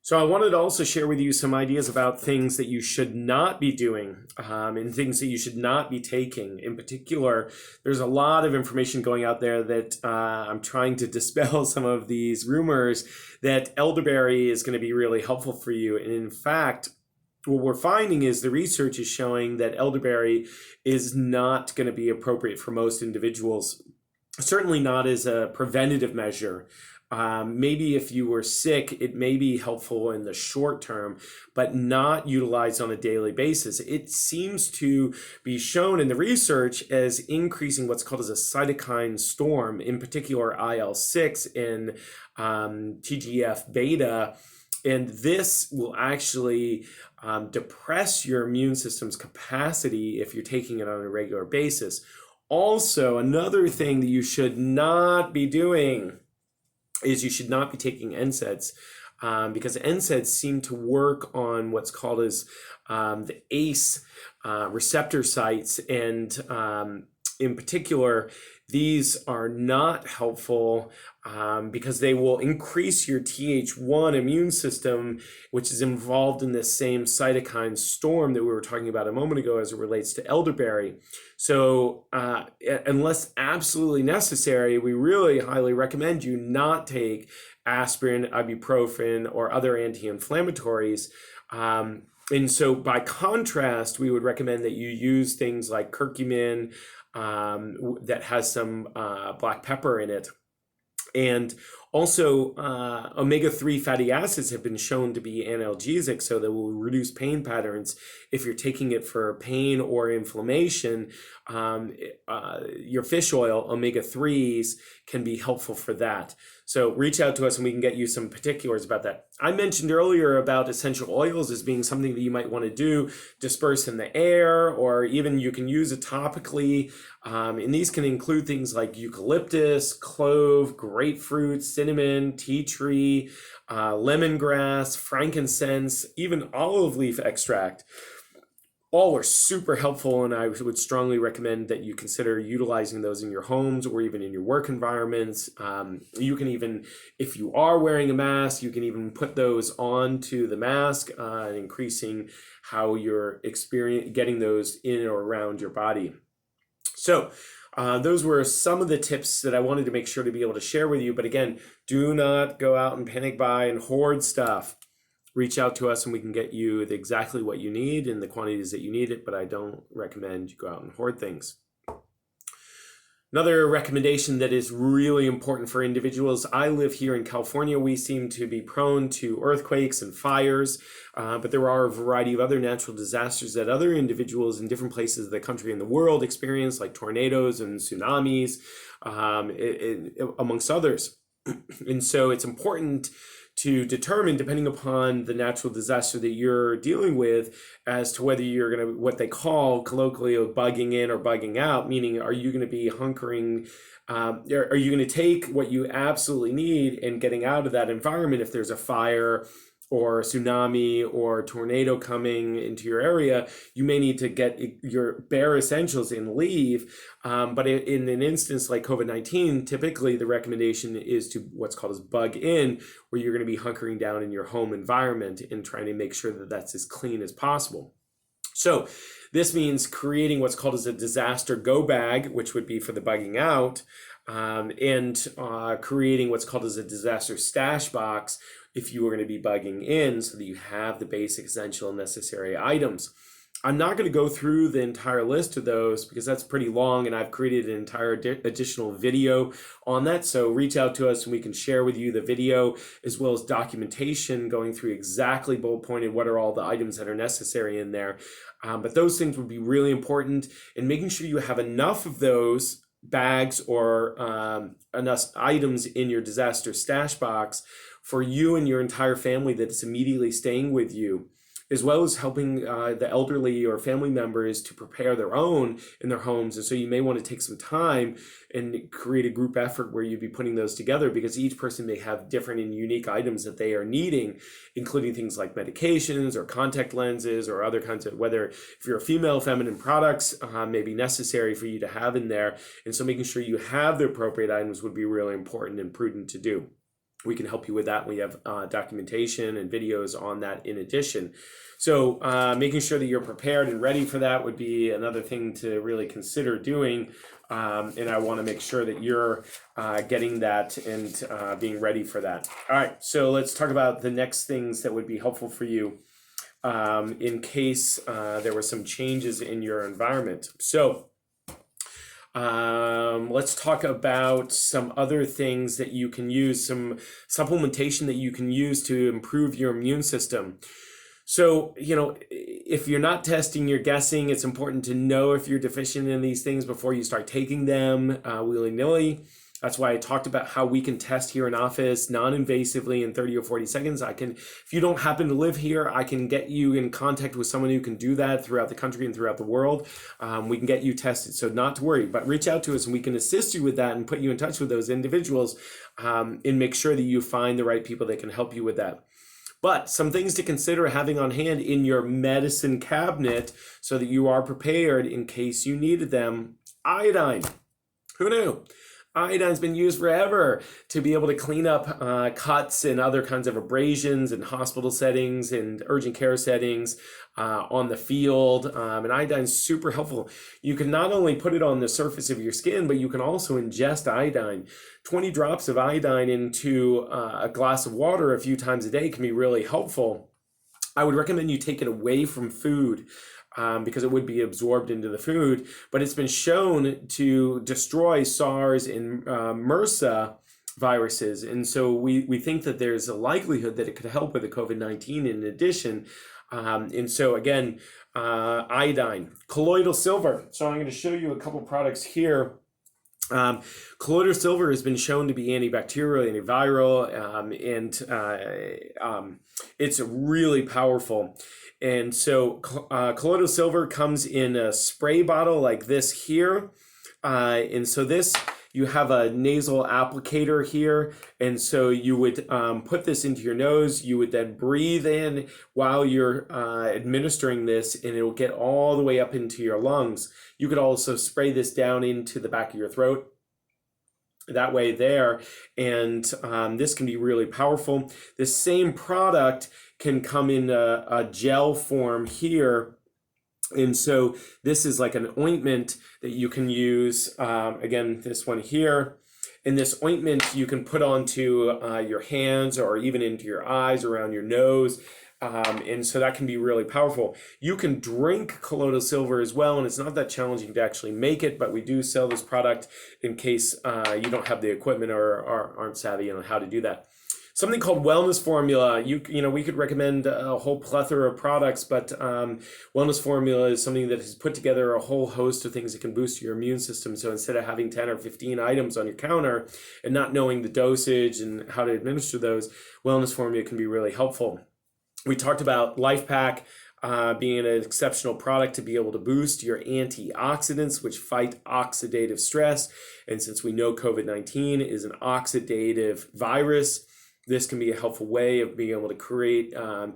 So I wanted to also share with you some ideas about things that you should not be doing and things that you should not be taking. In particular, there's a lot of information going out there that I'm trying to dispel some of these rumors that elderberry is going to be really helpful for you. And in fact, what we're finding is the research is showing that elderberry is not going to be appropriate for most individuals, certainly not as a preventative measure. Maybe if you were sick, it may be helpful in the short term, but not utilized on a daily basis. It seems to be shown in the research as increasing what's called as a cytokine storm, in particular IL-6 and TGF beta. And this will actually depress your immune system's capacity if you're taking it on a regular basis. Also, another thing that you should not be doing is you should not be taking NSAIDs because NSAIDs seem to work on what's called as the ACE receptor sites. And in particular, these are not helpful because they will increase your Th1 immune system, which is involved in this same cytokine storm that we were talking about a moment ago as it relates to elderberry. So unless absolutely necessary, we really highly recommend you not take aspirin, ibuprofen, or other anti-inflammatories. And so by contrast, we would recommend that you use things like curcumin that has some black pepper in it. And also, omega-3 fatty acids have been shown to be analgesic, so they will reduce pain patterns. If you're taking it for pain or inflammation, your fish oil, omega-3s, can be helpful for that. So reach out to us and we can get you some particulars about that. I mentioned earlier about essential oils as being something that you might want to do, disperse in the air, or even you can use it topically. And these can include things like eucalyptus, clove, grapefruit, cinnamon, tea tree, lemongrass, frankincense, even olive leaf extract. All are super helpful, and I would strongly recommend that you consider utilizing those in your homes or even in your work environments. You can even, if you are wearing a mask, you can even put those onto the mask, increasing how you're getting those in or around your body. So those were some of the tips that I wanted to make sure to be able to share with you. But again, do not go out and panic buy and hoard stuff. Reach out to us and we can get you exactly what you need in the quantities that you need it, but I don't recommend you go out and hoard things. Another recommendation that is really important for individuals, I live here in California. We seem to be prone to earthquakes and fires, but there are a variety of other natural disasters that other individuals in different places of the country and the world experience, like tornadoes and tsunamis, amongst others. And so it's important to determine, depending upon the natural disaster that you're dealing with, as to whether you're going to, what they call colloquially, bugging in or bugging out, meaning are you going to be hunkering, are you going to take what you absolutely need and getting out of that environment if there's a fire or a tsunami or a tornado coming into your area. You may need to get your bare essentials and leave. But in an instance like COVID-19, typically the recommendation is to what's called as bug in, where you're going to be hunkering down in your home environment and trying to make sure that that's as clean as possible. So this means creating what's called as a disaster go bag, which would be for the bugging out, and creating what's called as a disaster stash box if you were going to be bugging in, so that you have the basic essential and necessary items. I'm not going to go through the entire list of those because that's pretty long, and I've created an entire additional video on that. So reach out to us and we can share with you the video as well as documentation going through exactly bullet pointed what are all the items that are necessary in there. But those things would be really important, and making sure you have enough of those bags or enough items in your disaster stash box for you and your entire family that is immediately staying with you, as well as helping the elderly or family members to prepare their own in their homes. And so you may want to take some time and create a group effort where you'd be putting those together, because each person may have different and unique items that they are needing, including things like medications or contact lenses or other kinds of, whether if you're a female, feminine products may be necessary for you to have in there. And so making sure you have the appropriate items would be really important and prudent to do. we can help you with that. We have documentation and videos on that in addition. So making sure that you're prepared and ready for that would be another thing to really consider doing. And I want to make sure that you're getting that and being ready for that. All right, so let's talk about the next things that would be helpful for you in case there were some changes in your environment. So let's talk about some other things that you can use, some supplementation that you can use to improve your immune system. So, if you're not testing, you're guessing. It's important to know if you're deficient in these things before you start taking them willy-nilly. That's why I talked about how we can test here in office non-invasively in 30 or 40 seconds. If you don't happen to live here, I can get you in contact with someone who can do that throughout the country and throughout the world. We can get you tested, so not to worry, but reach out to us and we can assist you with that and put you in touch with those individuals and make sure that you find the right people that can help you with that. But some things to consider having on hand in your medicine cabinet so that you are prepared in case you needed them. Iodine. Who knew? Iodine's been used forever to be able to clean up cuts and other kinds of abrasions in hospital settings and urgent care settings, on the field. And iodine's super helpful. You can not only put it on the surface of your skin, but you can also ingest iodine. 20 drops of iodine into a glass of water a few times a day can be really helpful. I would recommend you take it away from food. Because it would be absorbed into the food, but it's been shown to destroy SARS and MRSA viruses. And so we think that there's a likelihood that it could help with the COVID-19 in addition. And so again, iodine, colloidal silver. So I'm going to show you a couple products here. Colloidal silver has been shown to be antibacterial, antiviral, and it's really powerful. And so colloidal silver comes in a spray bottle like this here. And so you have a nasal applicator here. And so you would put this into your nose. You would then breathe in while you're administering this, and it will get all the way up into your lungs. You could also spray this down into the back of your throat. That way there, and this can be really powerful. This same product can come in a gel form here, and so this is like an ointment that you can use. Again, this one here, and this ointment you can put onto your hands or even into your eyes, around your nose. And so that can be really powerful. You can drink colloidal silver as well, and it's not that challenging to actually make it, but we do sell this product in case you don't have the equipment or aren't savvy on how to do that. Something called Wellness Formula. We could recommend a whole plethora of products, but Wellness Formula is something that has put together a whole host of things that can boost your immune system. So instead of having 10 or 15 items on your counter and not knowing the dosage and how to administer those, Wellness Formula can be really helpful. We talked about Life Pack being an exceptional product to be able to boost your antioxidants, which fight oxidative stress. And since we know COVID-19 is an oxidative virus, this can be a helpful way of being able to create a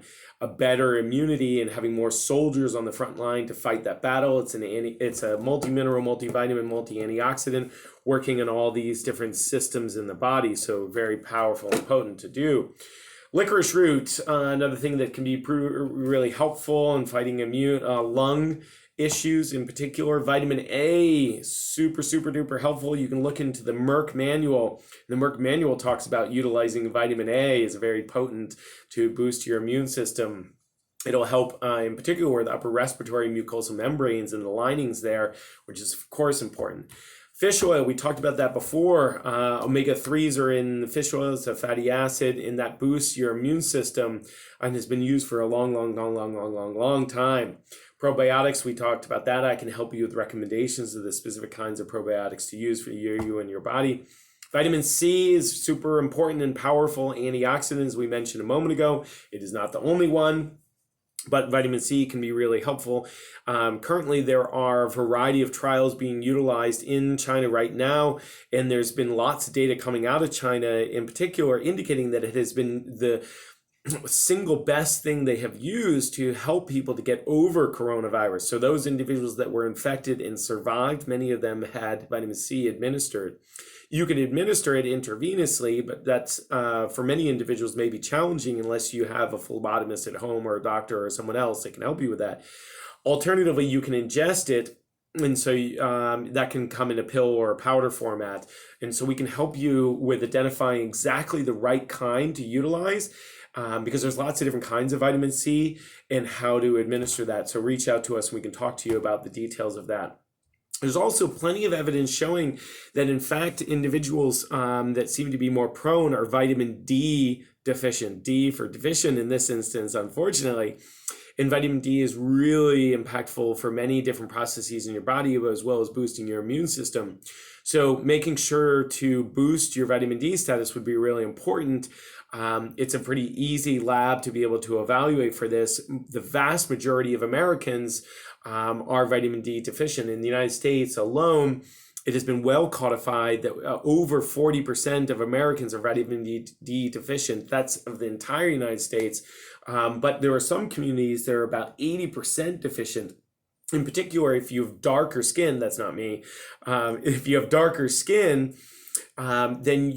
better immunity and having more soldiers on the front line to fight that battle. It's a multi-mineral, multivitamin, multi-antioxidant working on all these different systems in the body. So very powerful and potent to do. Licorice root, another thing that can be really helpful in fighting lung issues in particular. Vitamin A, super, super duper helpful. You can look into the Merck manual. The Merck manual talks about utilizing vitamin A is very potent to boost your immune system. It'll help in particular with the upper respiratory mucosal membranes and the linings there, which is of course important. Fish oil, we talked about that before. Omega-3s are in the fish oil. It's a fatty acid, and that boosts your immune system and has been used for a long time. Probiotics, we talked about that. I can help you with recommendations of the specific kinds of probiotics to use for you and your body. Vitamin C is super important and powerful antioxidant, as we mentioned a moment ago. It is not the only one, but vitamin C can be really helpful. Currently, there are a variety of trials being utilized in China right now, and there's been lots of data coming out of China in particular indicating that it has been single best thing they have used to help people to get over coronavirus. So those individuals that were infected and survived, many of them had vitamin C administered. You can administer it intravenously, but that's for many individuals may be challenging unless you have a phlebotomist at home or a doctor or someone else that can help you with that. Alternatively, you can ingest it, and so that can come in a pill or a powder format. And so we can help you with identifying exactly the right kind to utilize, because there's lots of different kinds of vitamin C and how to administer that. So reach out to us and we can talk to you about the details of that. There's also plenty of evidence showing that, in fact, individuals that seem to be more prone are vitamin D deficient. D for deficient in this instance, unfortunately. And vitamin D is really impactful for many different processes in your body, as well as boosting your immune system. So making sure to boost your vitamin D status would be really important. It's a pretty easy lab to be able to evaluate for this. The vast majority of Americans are vitamin D deficient. In the United States alone, it has been well codified that over 40% of Americans are vitamin D deficient. That's of the entire United States. But there are some communities that are about 80% deficient. In particular, if you have darker skin, that's not me. If you have darker skin, then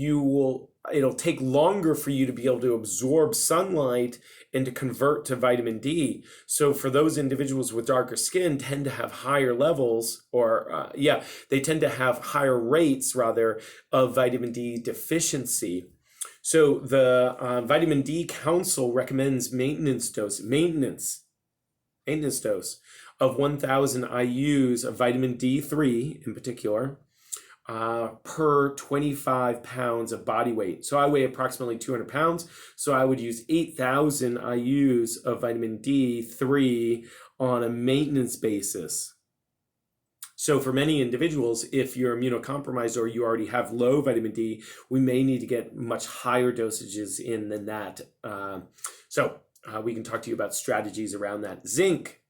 it'll take longer for you to be able to absorb sunlight and to convert to vitamin D. So for those individuals with darker skin tend to have higher levels, they tend to have higher rates rather of vitamin D deficiency. So the Vitamin D Council recommends maintenance dose of 1,000 IUs of vitamin D3 in particular, per 25 pounds of body weight. So I weigh approximately 200 pounds. So I would use 8,000 IUs of vitamin D3 on a maintenance basis. So for many individuals, if you're immunocompromised or you already have low vitamin D, we may need to get much higher dosages in than that. We can talk to you about strategies around that. Zinc,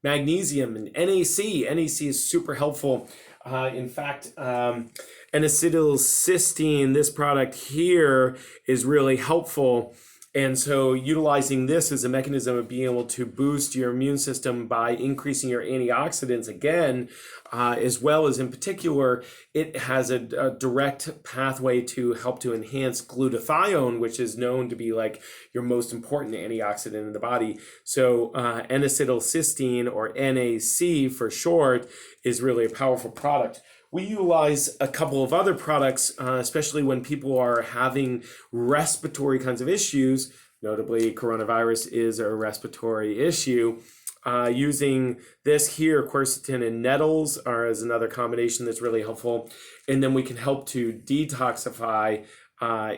magnesium, and NAC. NAC is super helpful. In fact, N-acetylcysteine, this product here, is really helpful. And so utilizing this as a mechanism of being able to boost your immune system by increasing your antioxidants again, as well as in particular, it has a direct pathway to help to enhance glutathione, which is known to be like your most important antioxidant in the body. So N-acetylcysteine, or NAC for short, is really a powerful product. We utilize a couple of other products, especially when people are having respiratory kinds of issues. Notably, coronavirus is a respiratory issue. Using this here, quercetin and nettles is another combination that's really helpful. And then we can help to detoxify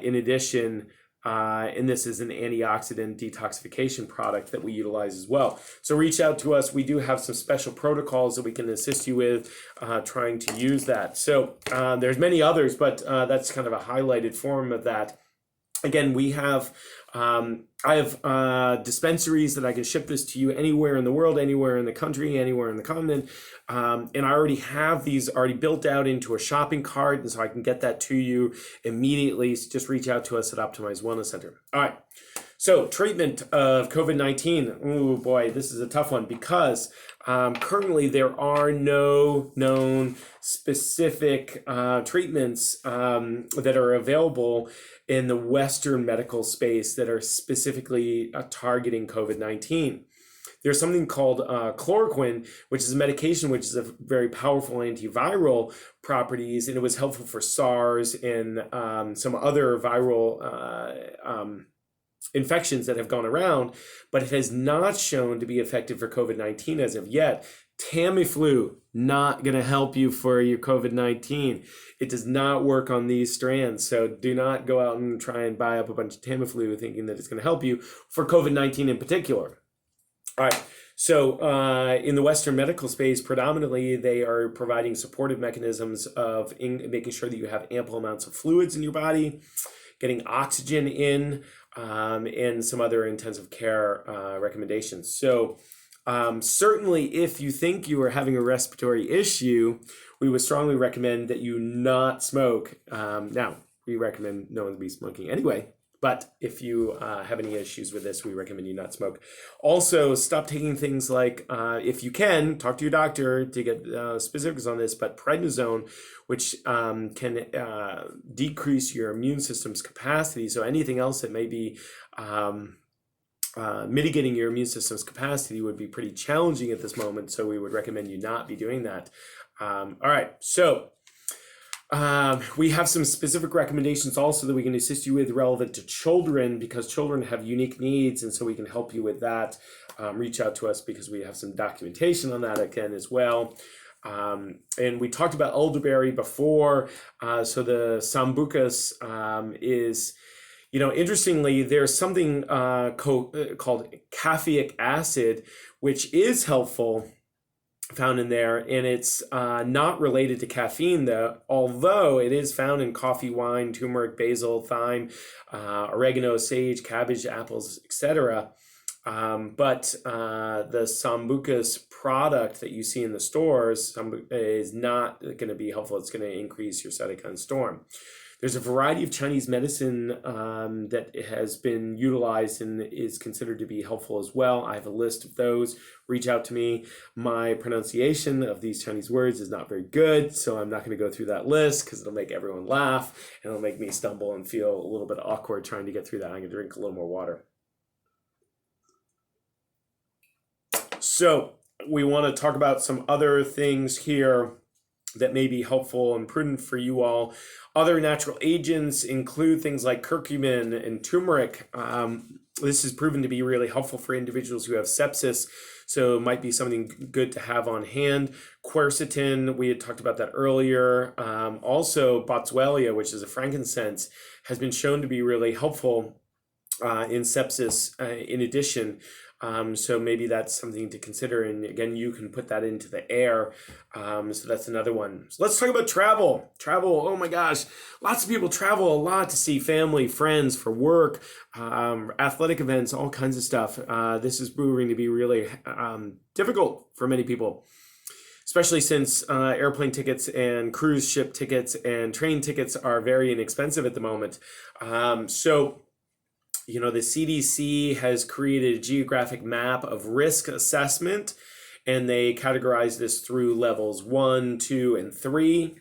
in addition. And this is an antioxidant detoxification product that we utilize as well. So reach out to us. We do have some special protocols that we can assist you with trying to use that. So there's many others, but that's kind of a highlighted form of that. Again, we have, I have dispensaries that I can ship this to you anywhere in the world, anywhere in the country, anywhere in the continent. And I already have these already built out into a shopping cart, and so I can get that to you immediately. So just reach out to us at Optimize Wellness Center. All right. So treatment of COVID-19. Oh boy, this is a tough one because currently there are no known specific treatments that are available in the Western medical space that are specifically targeting COVID-19. There's something called chloroquine, which is a medication which is a very powerful antiviral properties, and it was helpful for SARS and some other viral infections that have gone around, but it has not shown to be effective for COVID-19 as of yet. Tamiflu, not going to help you for your COVID-19. It does not work on these strands, so do not go out and try and buy up a bunch of Tamiflu thinking that it's going to help you for COVID-19 in particular. All right, so in the Western medical space, predominantly they are providing supportive mechanisms of making sure that you have ample amounts of fluids in your body, getting oxygen in, and some other intensive care recommendations. So certainly if you think you are having a respiratory issue, we would strongly recommend that you not smoke. Now, we recommend no one be smoking anyway, But if you have any issues with this, we recommend you not smoke. Also, stop taking things like, if you can, talk to your doctor to get specifics on this, but prednisone, which can decrease your immune system's capacity. So anything else that may be mitigating your immune system's capacity would be pretty challenging at this moment. So we would recommend you not be doing that. All right, so we have some specific recommendations also that we can assist you with relevant to children, because children have unique needs, and so we can help you with that. Reach out to us because we have some documentation on that again as well. And we talked about elderberry before. So the sambucus is, interestingly, there's something called caffeic acid, which is helpful, found in there, and it's not related to caffeine, though, although it is found in coffee, wine, turmeric, basil, thyme, oregano, sage, cabbage, apples, etc. But the sambucus product that you see in the stores is not going to be helpful. It's going to increase your cytokine storm. There's a variety of Chinese medicine that has been utilized and is considered to be helpful as well. I have a list of those. Reach out to me. My pronunciation of these Chinese words is not very good, so I'm not going to go through that list because it'll make everyone laugh and it'll make me stumble and feel a little bit awkward trying to get through that. I'm going to drink a little more water. So we want to talk about some other things here that may be helpful and prudent for you all. Other natural agents include things like curcumin and turmeric. This is proven to be really helpful for individuals who have sepsis, so it might be something good to have on hand. Quercetin, we had talked about that earlier. Also, boswellia, which is a frankincense, has been shown to be really helpful in sepsis in addition. So maybe that's something to consider. And again, you can put that into the air. So that's another one. So let's talk about travel. Travel, oh my gosh. Lots of people travel a lot to see family, friends, for work, athletic events, all kinds of stuff. This is proving to be really difficult for many people, especially since airplane tickets and cruise ship tickets and train tickets are very inexpensive at the moment. The CDC has created a geographic map of risk assessment, and they categorize this through levels 1, 2, and 3.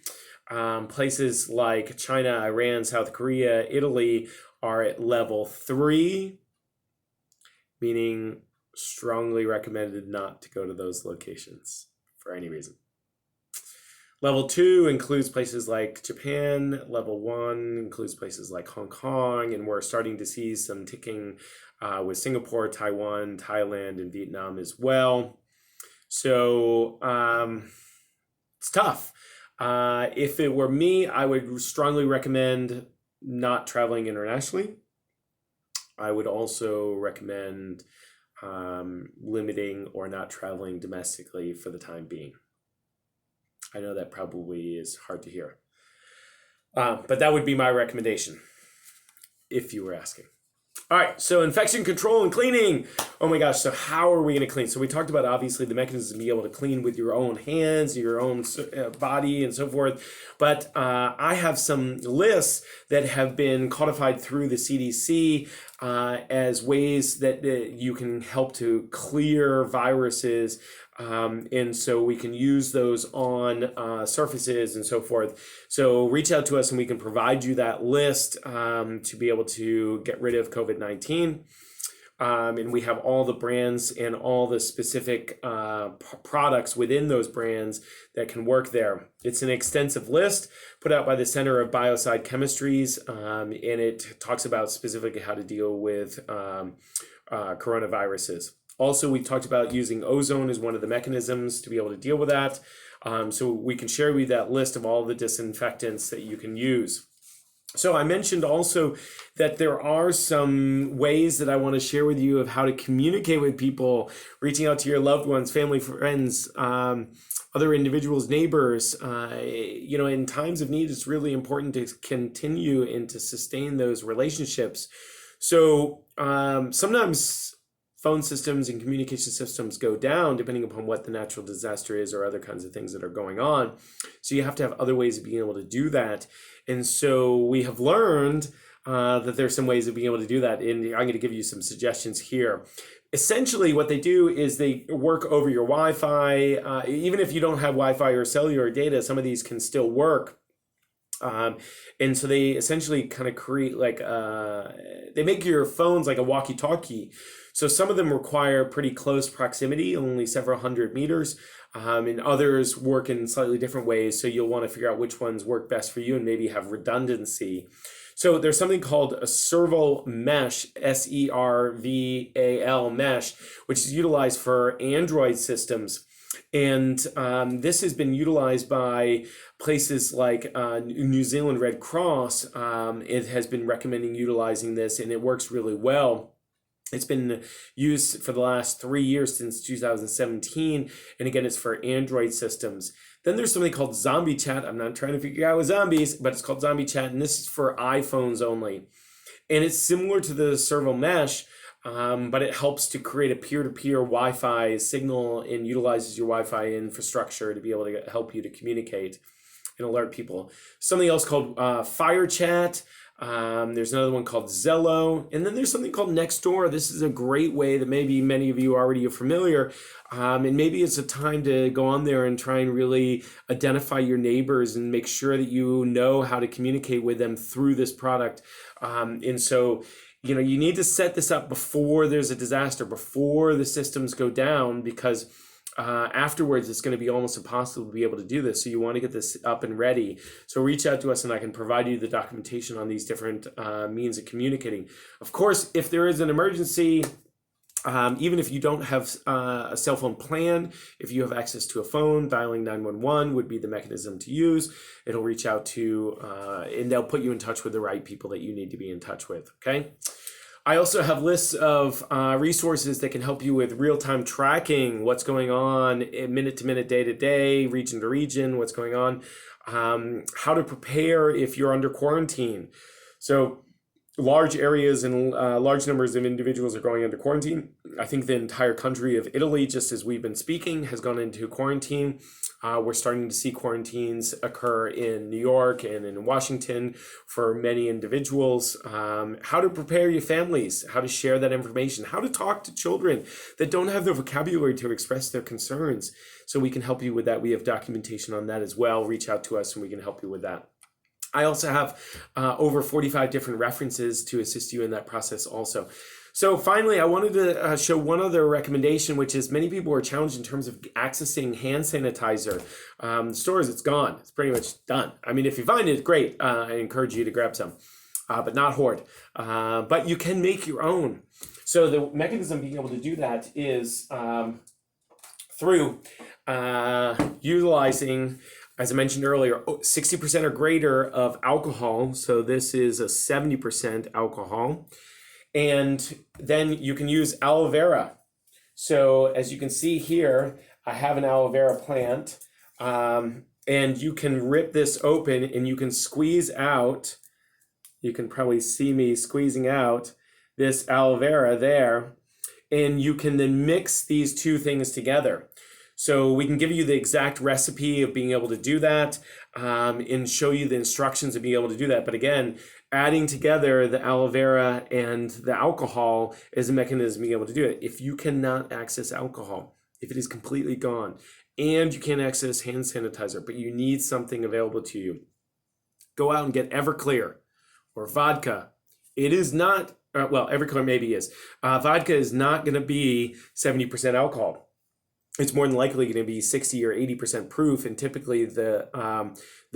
Places like China, Iran, South Korea, Italy are at level 3, meaning strongly recommended not to go to those locations for any reason. Level 2 includes places like Japan. Level 1 includes places like Hong Kong, and we're starting to see some ticking with Singapore, Taiwan, Thailand, and Vietnam as well. So it's tough. If it were me, I would strongly recommend not traveling internationally. I would also recommend limiting or not traveling domestically for the time being. I know that probably is hard to hear. But that would be my recommendation, if you were asking. All right, so infection control and cleaning. Oh my gosh, so how are we going to clean? So we talked about, obviously, the mechanism to be able to clean with your own hands, your own body, and so forth. But I have some lists that have been codified through the CDC as ways that you can help to clear viruses. And so we can use those on surfaces and so forth. So reach out to us and we can provide you that list to be able to get rid of COVID-19. And we have all the brands and all the specific products within those brands that can work there. It's an extensive list put out by the Center of Biocide Chemistries, and it talks about specifically how to deal with coronaviruses. Also, we've talked about using ozone as one of the mechanisms to be able to deal with that. So we can share with you that list of all the disinfectants that you can use. So I mentioned also that there are some ways that I want to share with you of how to communicate with people, reaching out to your loved ones, family, friends, other individuals, neighbors. In times of need, it's really important to continue and to sustain those relationships. So sometimes phone systems and communication systems go down depending upon what the natural disaster is or other kinds of things that are going on. So you have to have other ways of being able to do that. And so we have learned that there's some ways of being able to do that. And I'm going to give you some suggestions here. Essentially, what they do is they work over your Wi-Fi. Even if you don't have Wi-Fi or cellular data, some of these can still work. And so they essentially kind of create they make your phones like a walkie-talkie. So some of them require pretty close proximity, only several hundred meters, and others work in slightly different ways. So you'll want to figure out which ones work best for you and maybe have redundancy. So there's something called a serval mesh, SERVAL mesh, which is utilized for Android systems. And this has been utilized by places like New Zealand Red Cross. It has been recommending utilizing this, and it works really well. It's been used for the last 3 years since 2017. And again, it's for Android systems. Then there's something called Zombie Chat. I'm not trying to figure out with zombies, but it's called Zombie Chat. And this is for iPhones only. And it's similar to the serval mesh, but it helps to create a peer-to-peer Wi-Fi signal and utilizes your Wi-Fi infrastructure to be able to help you to communicate and alert people. Something else called Fire Chat. There's another one called Zello, and then there's something called Nextdoor. This is a great way that maybe many of you already are familiar, and maybe it's a time to go on there and try and really identify your neighbors and make sure that you know how to communicate with them through this product. And so, you need to set this up before there's a disaster, before the systems go down, because afterwards it's going to be almost impossible to be able to do this. So you want to get this up and ready. So reach out to us and I can provide you the documentation on these different means of communicating. Of course, if there is an emergency, even if you don't have a cell phone plan, if you have access to a phone, dialing 911 would be the mechanism to use. It'll reach out to, and they'll put you in touch with the right people that you need to be in touch with, okay? I also have lists of resources that can help you with real-time tracking, what's going on minute to minute, day to day, region to region, what's going on, how to prepare if you're under quarantine. So large areas and large numbers of individuals are going into quarantine. I think the entire country of Italy, just as we've been speaking, has gone into quarantine. We're starting to see quarantines occur in New York and in Washington for many individuals. How to prepare your families, how to share that information, how to talk to children that don't have the vocabulary to express their concerns. So we can help you with that. We have documentation on that as well. Reach out to us and we can help you with that. I also have over 45 different references to assist you in that process also. So finally, I wanted to show one other recommendation, which is many people are challenged in terms of accessing hand sanitizer. The stores, it's gone. It's pretty much done. I mean, if you find it, great. I encourage you to grab some, but not hoard. But you can make your own. So the mechanism being able to do that is through utilizing, as I mentioned earlier, 60% or greater of alcohol. So this is a 70% alcohol. And then you can use aloe vera. So as you can see here, I have an aloe vera plant. And you can rip this open and you can squeeze out, you can probably see me squeezing out this aloe vera there. And you can then mix these two things together. So we can give you the exact recipe of being able to do that and show you the instructions of being able to do that. But again, adding together the aloe vera and the alcohol is a mechanism being able to do it. If you cannot access alcohol, if it is completely gone, and you can't access hand sanitizer, but you need something available to you, go out and get Everclear or vodka. It is not, well, Everclear maybe is. Vodka is not going to be 70% alcohol. It's more than likely going to be 60 or 80% proof, and typically the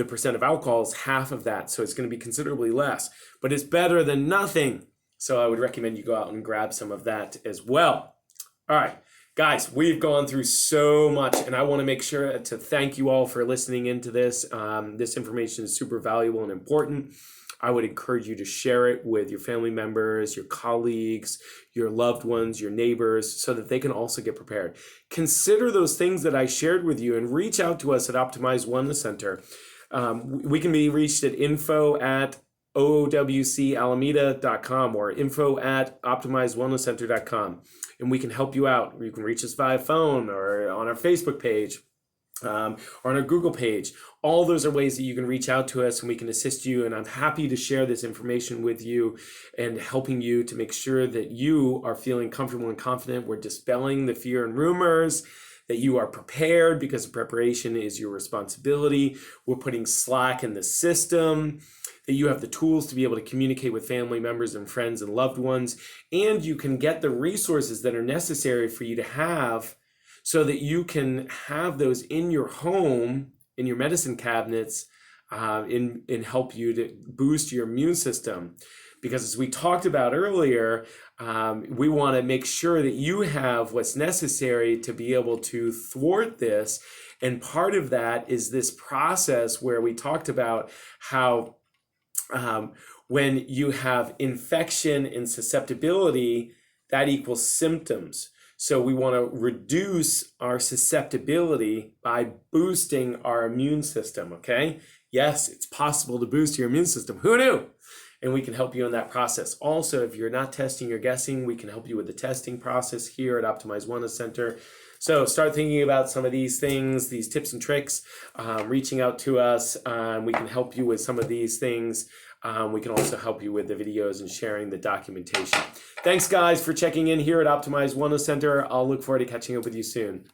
percent of alcohol is half of that, so it's going to be considerably less. But it's better than nothing, so I would recommend you go out and grab some of that as well. All right, guys, we've gone through so much, and I want to make sure to thank you all for listening into this. This information is super valuable and important. I would encourage you to share it with your family members, your colleagues, your loved ones, your neighbors, so that they can also get prepared. Consider those things that I shared with you and reach out to us at Optimize Wellness Center. We can be reached at info@owcalameda.com or info@optimizewellnesscenter.com. And we can help you out. You can reach us via phone or on our Facebook page. or on our Google page. All those are ways that you can reach out to us and we can assist you. And I'm happy to share this information with you and helping you to make sure that you are feeling comfortable and confident. We're dispelling the fear and rumors, that you are prepared because preparation is your responsibility. We're putting slack in the system, that you have the tools to be able to communicate with family members and friends and loved ones, and you can get the resources that are necessary for you to have so that you can have those in your home, in your medicine cabinets, and help you to boost your immune system. Because as we talked about earlier, we want to make sure that you have what's necessary to be able to thwart this. And part of that is this process where we talked about how when you have infection and susceptibility, that equals symptoms. So we want to reduce our susceptibility by boosting our immune system, okay? Yes, it's possible to boost your immune system. Who knew? And we can help you in that process. Also, if you're not testing, you're guessing, we can help you with the testing process here at Optimize Wellness Center. So start thinking about some of these things, these tips and tricks, reaching out to us. We can help you with some of these things. We can also help you with the videos and sharing the documentation. Thanks, guys, for checking in here at Optimize Wellness Center. I'll look forward to catching up with you soon.